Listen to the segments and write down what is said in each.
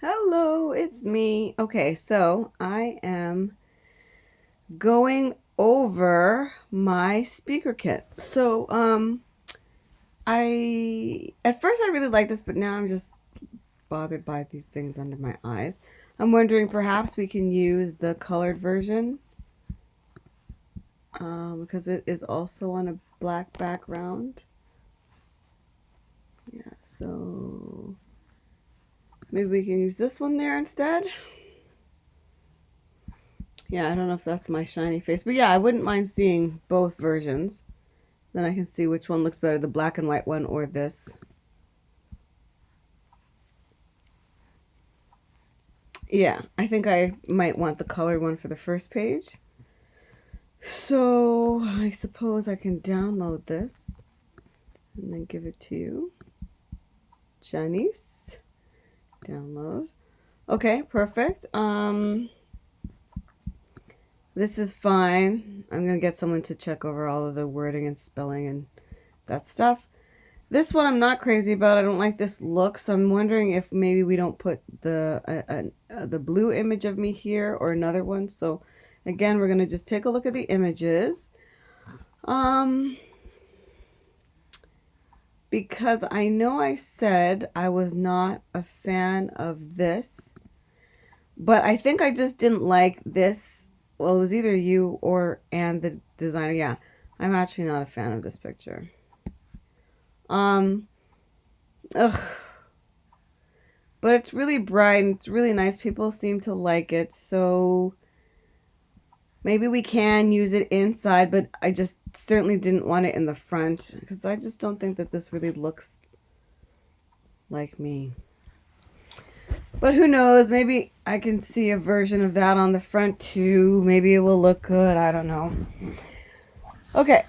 Hello, it's me. Okay, so I am going over my speaker kit. I at first I really liked this, but now I'm just bothered by these things under my eyes. I'm wondering perhaps we can use the colored version because it is also on a black background. Yeah, so maybe we can use this one there instead. Yeah, I don't know if that's my shiny face, but yeah, I wouldn't mind seeing both versions. Then I can see which one looks better, the black and white one or this. Yeah, I think I might want the colored one for the first page. So I suppose I can download this and then give it to you. Janice, download. Okay, perfect. This is fine. I'm gonna get someone to check over all of the wording and spelling and that stuff. This one I'm not crazy about. I don't like this look, so I'm wondering if maybe we don't put the blue image of me here or another one. So again, we're gonna just take a look at the images. Because I know I said I was not a fan of this, but I think I just didn't like this. Well, it was either you and the designer. Yeah, I'm actually not a fan of this picture. Ugh. But it's really bright and it's really nice. People seem to like it. So maybe we can use it inside, but I just certainly didn't want it in the front because I just don't think that this really looks like me. But who knows? Maybe I can see a version of that on the front too. Maybe it will look good. I don't know. Okay.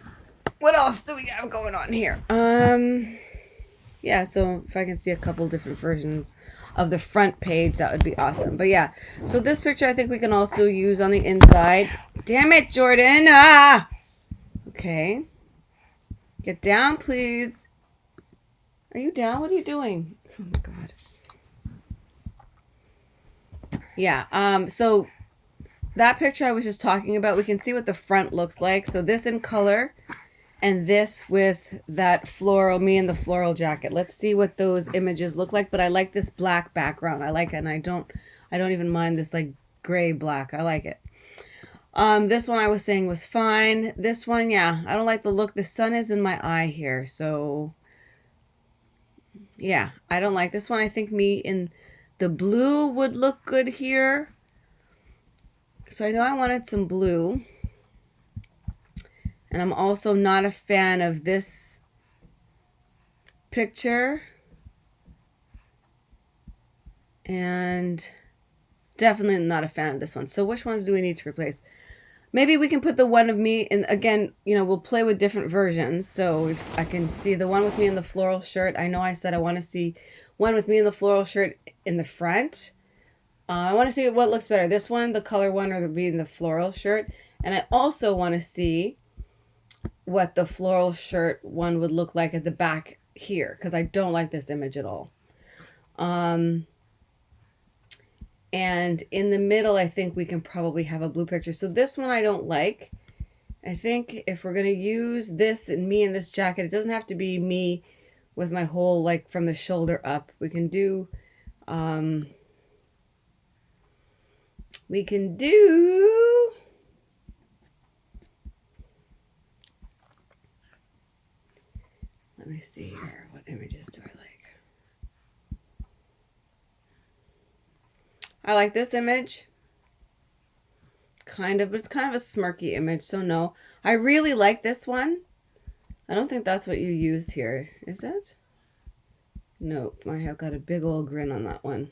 What else do we have going on here? Yeah, so if I can see a couple different versions of the front page, that would be awesome. But yeah, so this picture I think we can also use on the inside. Damn it, Jordan! Ah! Okay. Get down, please. Are you down? What are you doing? Oh my god. Yeah, so that picture I was just talking about, we can see what the front looks like. So this in color and this with that floral, me in the floral jacket. Let's see what those images look like. But I like this black background. I like it, and I don't even mind this like gray black. I like it. This one I was saying was fine. This one, yeah, I don't like the look. The sun is in my eye here, so yeah, I don't like this one. I think me in the blue would look good here. So I know I wanted some blue. And I'm also not a fan of this picture. And definitely not a fan of this one. So which ones do we need to replace? Maybe we can put the one of me in, again, you know, we'll play with different versions. So if I can see the one with me in the floral shirt. I know I said I want to see one with me in the floral shirt in the front. I want to see what looks better. This one, the color one, or the be in the floral shirt. And I also want to see what the floral shirt one would look like at the back here, because I don't like this image at all. And in the middle, I think we can probably have a blue picture. So this one I don't like. I think if we're going to use this and me in this jacket, it doesn't have to be me with my whole, like, from the shoulder up. We can do, let me see here. What images do I like? I like this image. Kind of, but it's kind of a smirky image, so no. I really like this one. I don't think that's what you used here, is it? Nope, I have got a big old grin on that one.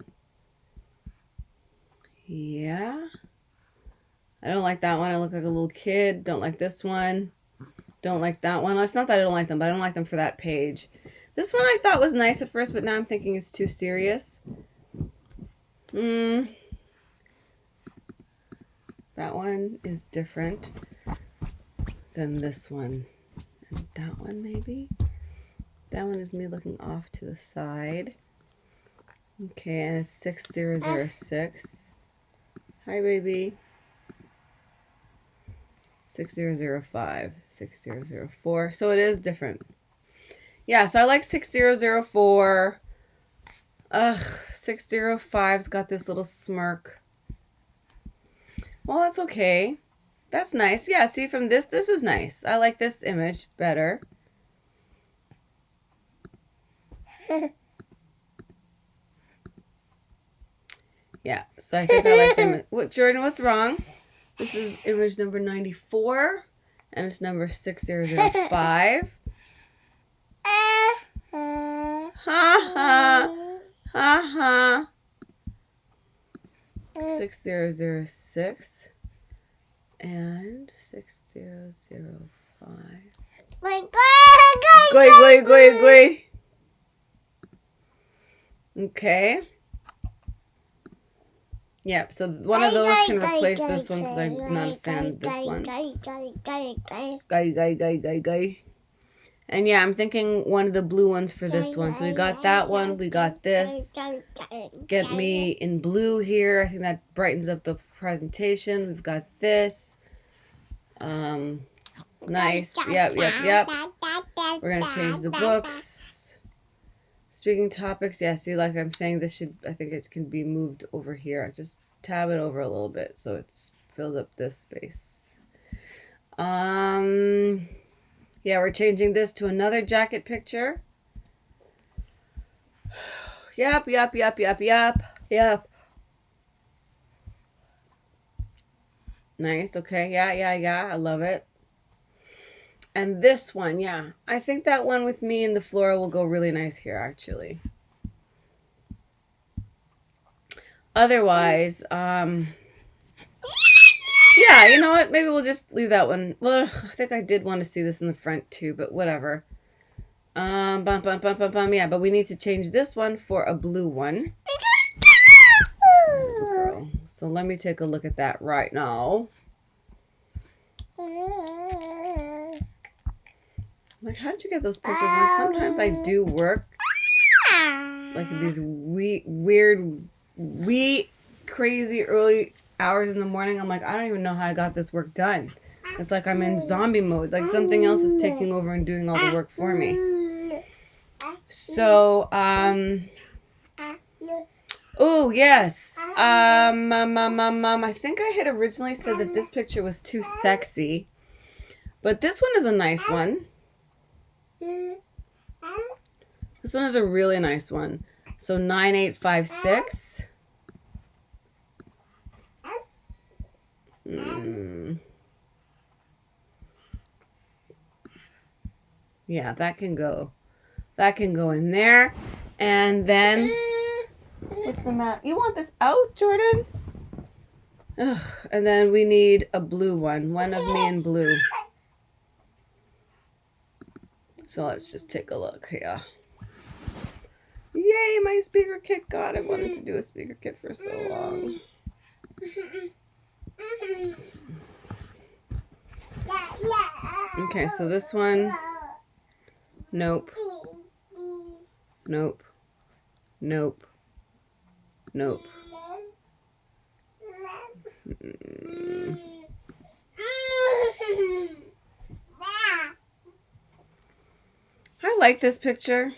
Yeah. I don't like that one. I look like a little kid. Don't like this one. Don't like that one. It's not that I don't like them, but I don't like them for that page. This one I thought was nice at first, but now I'm thinking it's too serious. That one is different than this one. And that one maybe? That one is me looking off to the side. Okay, and it's 6006. Hi, baby. 6005, 6004. So it is different. Yeah, so I like 6004. Ugh, 605's got this little smirk. Well, that's okay. That's nice. Yeah, see from this is nice. I like this image better. Yeah, so I think I like them. What, Jordan, what's wrong? This is image number 94, and it's number 6005. Ha ha. Ha ha. 6006 and 6005. Goi. Okay. Yep, so one of those can replace this one because I'm not a fan of this one. Guy. And yeah, I'm thinking one of the blue ones for this one. So we got that one. We got this. Get me in blue here. I think that brightens up the presentation. We've got this. Nice. Yep. We're going to change the books. Speaking topics. Yeah, see, like I'm saying, this should, I think it can be moved over here. I just tab it over a little bit so it's filled up this space. Yeah, we're changing this to another jacket picture. Yep. Nice. Okay. Yeah. I love it. And this one, yeah. I think that one with me and the floral will go really nice here, actually. Otherwise, yeah, you know what? Maybe we'll just leave that one. Well, I think I did want to see this in the front too, but whatever. Yeah, but we need to change this one for a blue one. Girl. So let me take a look at that right now. Like, how did you get those pictures? Like, sometimes I do work like these weird, crazy early hours in the morning. I'm like, I don't even know how I got this work done. It's like I'm in zombie mode. Like something else is taking over and doing all the work for me. So, oh, yes. I think I had originally said that this picture was too sexy. But this one is a nice one. This one is a really nice one. So 9856. Yeah, that can go. That can go in there. And then, what's the matter? You want this out, Jordan? Ugh. And then we need a blue one. One of me in blue. So let's just take a look here. Yay, my speaker kit. God, I wanted to do a speaker kit for so long. Okay, so this one. Nope. I like this picture.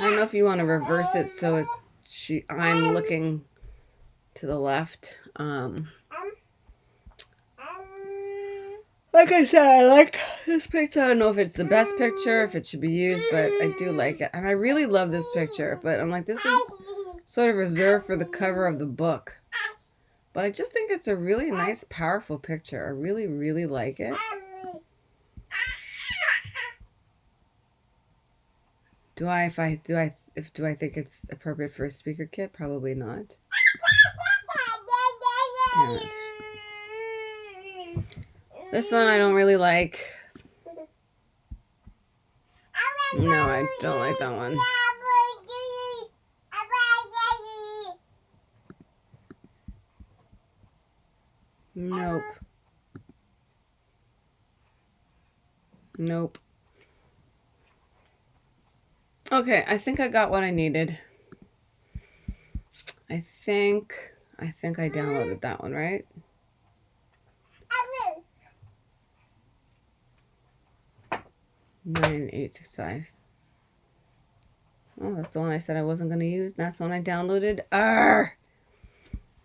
I don't know if you want to reverse it so I'm looking to the left. Like I said, I like this picture. I don't know if it's the best picture, if it should be used, but I do like it. And I really love this picture, but I'm like, this is sort of reserved for the cover of the book. But I just think it's a really nice, powerful picture. I really, really like it. Do I think it's appropriate for a speaker kit? Probably not. Damn it. This one I don't really like. No, I don't like that one. Nope. Okay, I think I got what I needed. I think I downloaded that one, right? 9865. Oh, that's the one I said I wasn't going to use. That's the one I downloaded. Arr!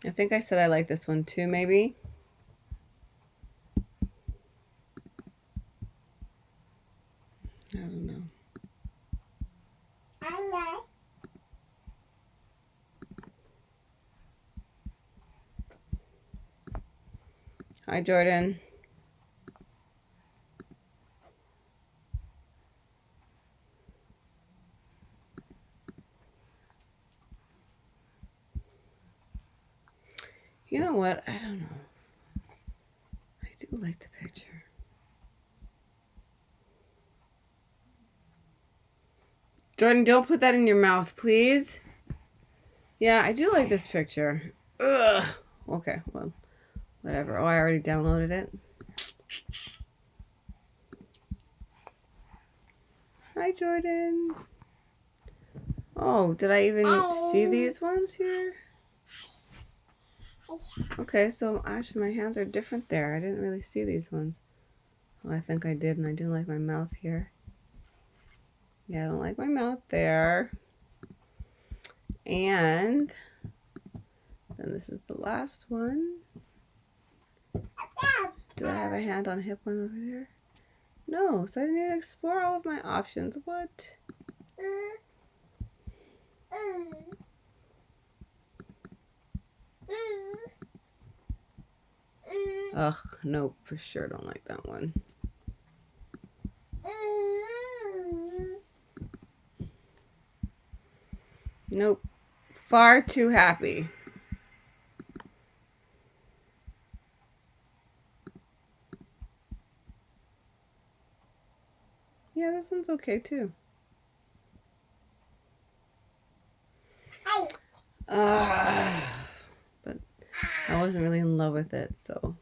I think I said I like this one too, maybe. I don't know. Hi, Jordan. You know what? I don't know. I do like the picture. Jordan, don't put that in your mouth, please. Yeah, I do like this picture. Ugh. Okay, well, whatever. Oh, I already downloaded it. Hi, Jordan. Oh, did I even see these ones here? Okay, so actually my hands are different there. I didn't really see these ones. Oh, I think I did, and I do like my mouth here. Yeah, I don't like my mouth there. And then this is the last one. Do I have a hand on hip one over there? No, so I didn't even explore all of my options. What? Ugh, nope, for sure don't like that one. Nope, far too happy. Yeah, this one's okay too. But I wasn't really in love with it, so.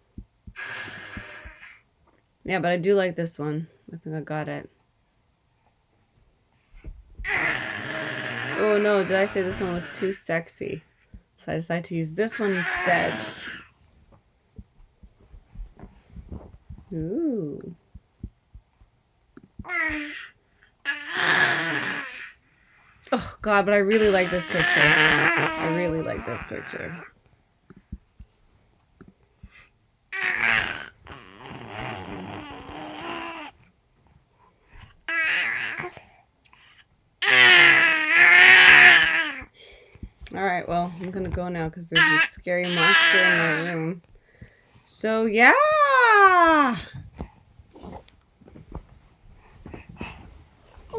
Yeah, but I do like this one. I think I got it. Oh no, did I say this one was too sexy? So I decided to use this one instead. Ooh. Oh God, but I really like this picture. I really like this picture. Alright, well, I'm gonna go now because there's a scary monster in my room. So, yeah!